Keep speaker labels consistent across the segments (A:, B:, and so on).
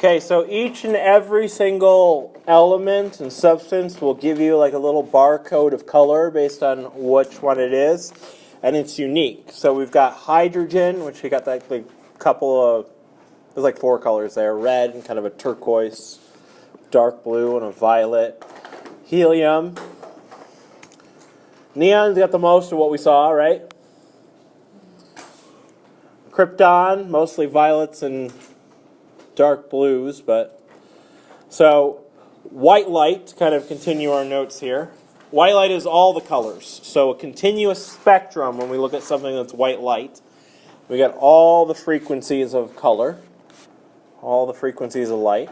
A: Okay, so each and every single element and substance will give you like a little barcode of color based on which one it is, and it's unique. So we've got hydrogen, which we got like a couple of, there's like 4 colors there, red and kind of a turquoise, dark blue and a violet. Helium. Neon's got the most of what we saw, right? Krypton, mostly violets and dark blues, but so white light, to kind of continue our notes here. White light is all the colors. So a continuous spectrum, when we look at something that's white light, we get all the frequencies of color, all the frequencies of light.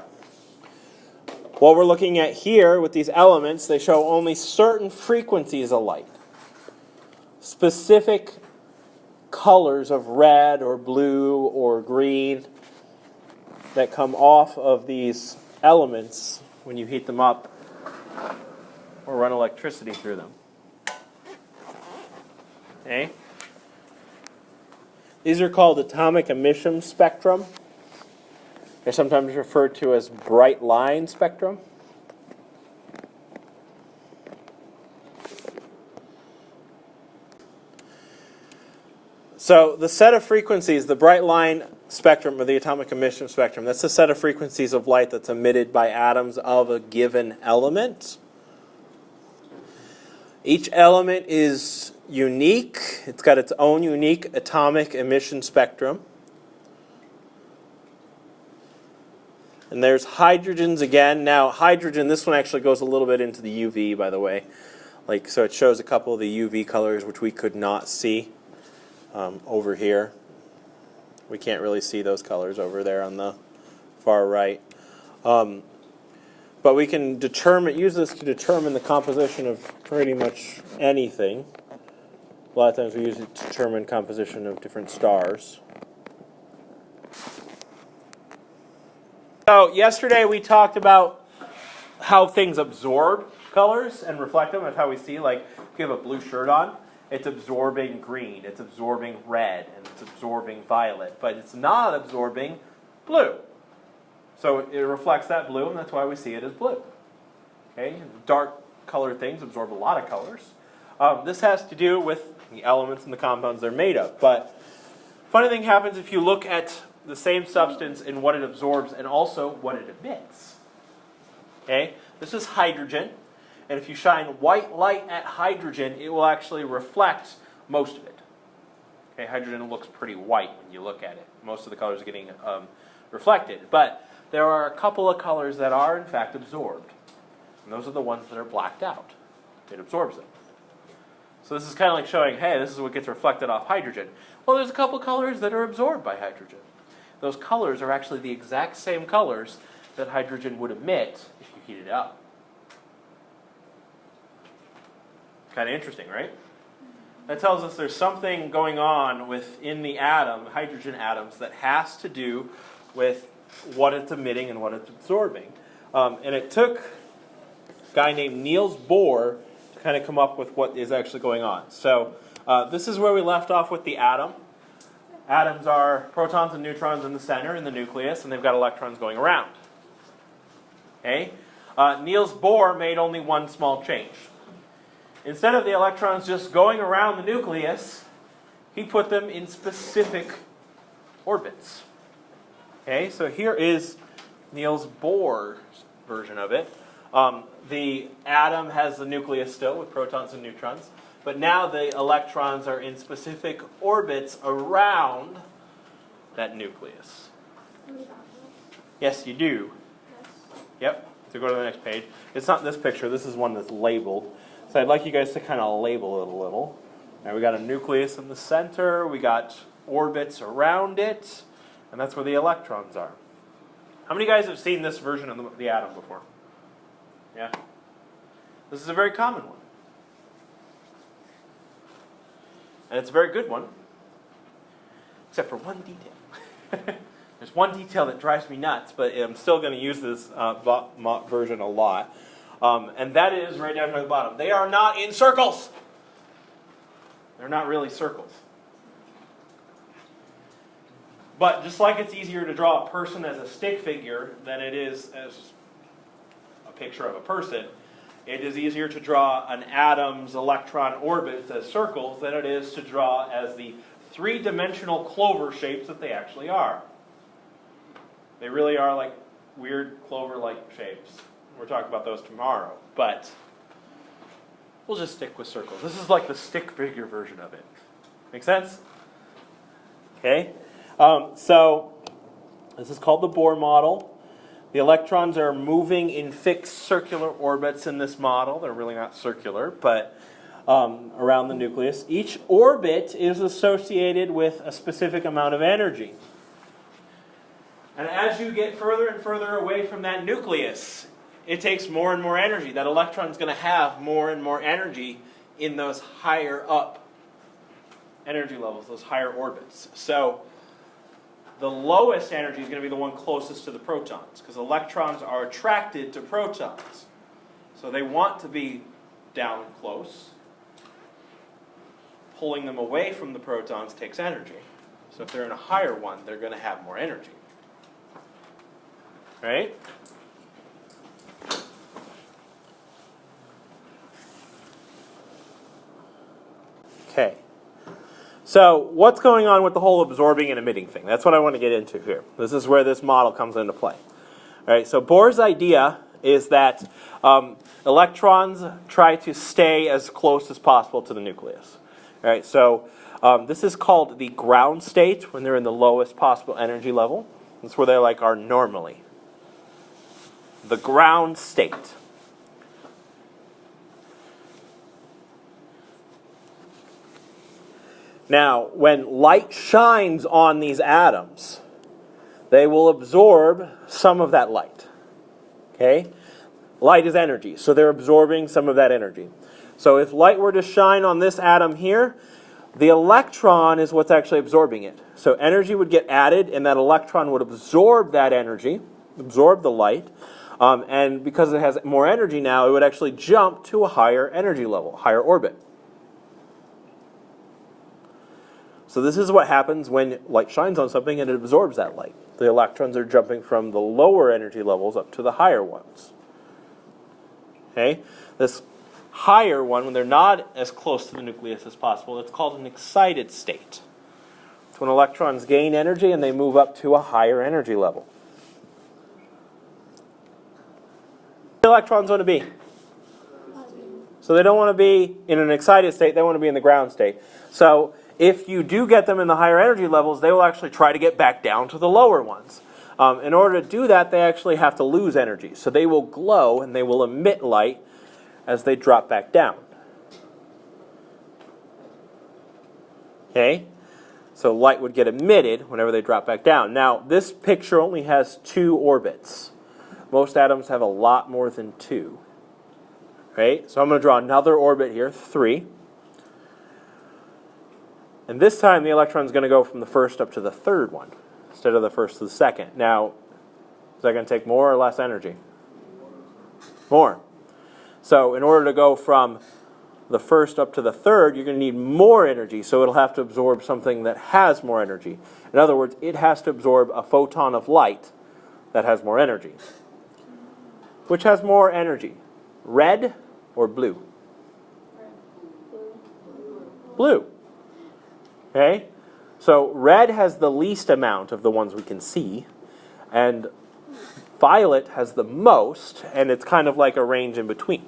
A: What we're looking at here with these elements, they show only certain frequencies of light. Specific colors of red or blue or green that come off of these elements when you heat them up or run electricity through them. Okay? These are called atomic emission spectrum. They're sometimes referred to as bright line spectrum. So the set of frequencies, the bright line spectrum or the atomic emission spectrum, that's the set of frequencies of light that's emitted by atoms of a given element. Each element is unique. It's got its own unique atomic emission spectrum. And there's hydrogens again. Now hydrogen, this one actually goes a little bit into the UV, by the way. So it shows a couple of the UV colors which we could not see over here. We can't really see those colors over there on the far right. But we can use this to determine the composition of pretty much anything. A lot of times we use it to determine composition of different stars. So yesterday we talked about how things absorb colors and reflect them. That's how we see, like, if you have a blue shirt on, it's absorbing green, it's absorbing red, and it's absorbing violet, but it's not absorbing blue. So it reflects that blue, and that's why we see it as blue. Okay? Dark colored things absorb a lot of colors. This has to do with the elements and the compounds they're made of. But funny thing happens if you look at the same substance and what it absorbs and also what it emits. Okay? This is hydrogen. And if you shine white light at hydrogen, it will actually reflect most of it. Okay, hydrogen looks pretty white when you look at it. Most of the colors are getting reflected. But there are a couple of colors that are, in fact, absorbed. And those are the ones that are blacked out. It absorbs them. So this is kind of like showing, hey, this is what gets reflected off hydrogen. Well, there's a couple of colors that are absorbed by hydrogen. Those colors are actually the exact same colors that hydrogen would emit if you heat it up. Kind of interesting, right? That tells us there's something going on within the atom, hydrogen atoms, that has to do with what it's emitting and what it's absorbing. And it took a guy named Niels Bohr to kind of come up with what is actually going on. So this is where we left off with the atom. Atoms are protons and neutrons in the center, in the nucleus, and they've got electrons going around. Okay? Niels Bohr made only one small change. Instead of the electrons just going around the nucleus, he put them in specific orbits. Okay, so here is Niels Bohr's version of it. The atom has the nucleus still with protons and neutrons, but now the electrons are in specific orbits around that nucleus. Yes, you do. Yep, so go to the next page. It's not this picture, this is one that's labeled. So I'd like you guys to kind of label it a little. Now we got a nucleus in the center, we got orbits around it, and that's where the electrons are. How many guys have seen this version of the atom before? Yeah? This is a very common one. And it's a very good one, except for one detail. There's one detail that drives me nuts, but I'm still going to use this version a lot. And that is right down at the bottom. They are not in circles. They're not really circles. But just like it's easier to draw a person as a stick figure than it is as a picture of a person, it is easier to draw an atom's electron orbits as circles than it is to draw as the three-dimensional clover shapes that they actually are. They really are like weird clover-like shapes. We're talking about those tomorrow, but we'll just stick with circles. This is like the stick figure version of it. Make sense? Okay. So this is called the Bohr model. The electrons are moving in fixed circular orbits in this model. They're really not circular, but around the nucleus. Each orbit is associated with a specific amount of energy. And as you get further and further away from that nucleus, it takes more and more energy. That electron is going to have more and more energy in those higher up energy levels, those higher orbits. So the lowest energy is going to be the one closest to the protons, because electrons are attracted to protons. So they want to be down close. Pulling them away from the protons takes energy. So if they're in a higher one, they're going to have more energy. Right? Okay. So what's going on with the whole absorbing and emitting thing? That's what I want to get into here. This is where this model comes into play. All right, so Bohr's idea is that electrons try to stay as close as possible to the nucleus. All right, so this is called the ground state when they're in the lowest possible energy level. That's where they are normally. The ground state. Now, when light shines on these atoms, they will absorb some of that light. Okay? Light is energy, so they're absorbing some of that energy. So if light were to shine on this atom here, the electron is what's actually absorbing it. So energy would get added, and that electron would absorb that energy, absorb the light, and because it has more energy now, it would actually jump to a higher energy level, higher orbit. So this is what happens when light shines on something and it absorbs that light. The electrons are jumping from the lower energy levels up to the higher ones. Okay? This higher one, when they're not as close to the nucleus as possible, it's called an excited state. It's when electrons gain energy and they move up to a higher energy level. What do electrons want to be? So they don't want to be in an excited state, they want to be in the ground state. So if you do get them in the higher energy levels, they will actually try to get back down to the lower ones. In order to do that, they actually have to lose energy. So they will glow and they will emit light as they drop back down. Okay? So light would get emitted whenever they drop back down. Now, this picture only has 2 orbits. Most atoms have a lot more than 2. Right? So I'm going to draw another orbit here, 3. And this time the electron is going to go from the first up to the third one instead of the first to the second. Now, is that going to take more or less energy? More. So in order to go from the first up to the third, you're going to need more energy. So it'll have to absorb something that has more energy. In other words, it has to absorb a photon of light that has more energy. Which has more energy? Red or blue? Blue. Okay? So red has the least amount of the ones we can see, and violet has the most, and it's kind of like a range in between.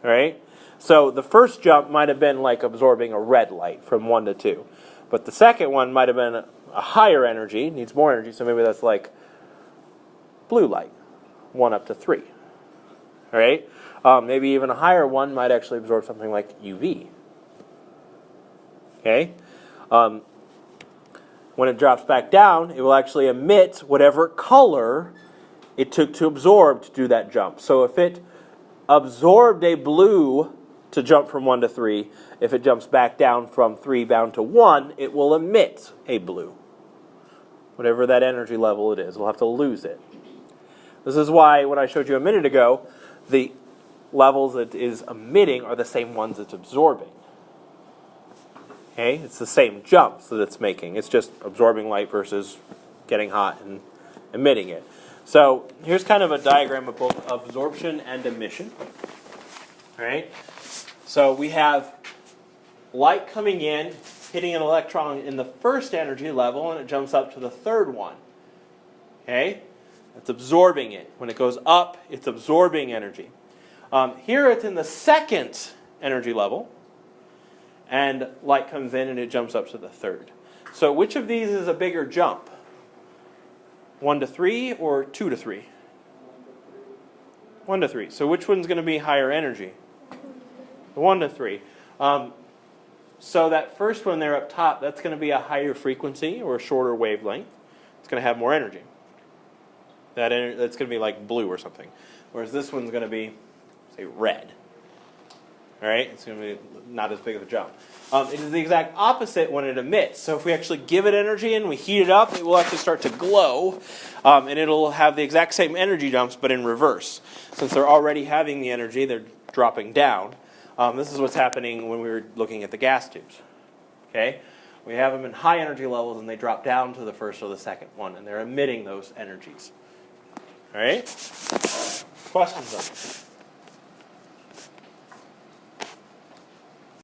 A: All right? So the first jump might have been like absorbing a red light from 1 to 2. But the second one might have been a higher energy, needs more energy, so maybe that's like blue light, 1 up to 3. All right? Maybe even a higher one might actually absorb something like UV. Okay? When it drops back down, it will actually emit whatever color it took to absorb to do that jump. So if it absorbed a blue to jump from 1 to 3, if it jumps back down from 3 down to 1, it will emit a blue. Whatever that energy level it is, we'll have to lose it. This is why when I showed you a minute ago, the levels it is emitting are the same ones it's absorbing. Okay, it's the same jumps that it's making. It's just absorbing light versus getting hot and emitting it. So here's kind of a diagram of both absorption and emission. All right. So we have light coming in, hitting an electron in the first energy level, and it jumps up to the third one. Okay? It's absorbing it. When it goes up, it's absorbing energy. Here it's in the second energy level, and light comes in and it jumps up to the third. So which of these is a bigger jump? 1 to 3 or 2 to 3? 1 to 3. So which one's going to be higher energy? The 1 to 3. So that first one there up top, that's going to be a higher frequency or a shorter wavelength. It's going to have more energy. That's going to be like blue or something. Whereas this one's going to be, say, red. All right? It's going to be not as big of a jump. It is the exact opposite when it emits. So if we actually give it energy and we heat it up, it will actually start to glow. And it'll have the exact same energy jumps, but in reverse. Since they're already having the energy, they're dropping down. This is what's happening when we were looking at the gas tubes. Okay? We have them in high energy levels, and they drop down to the first or the second one, and they're emitting those energies. All right? Questions on this?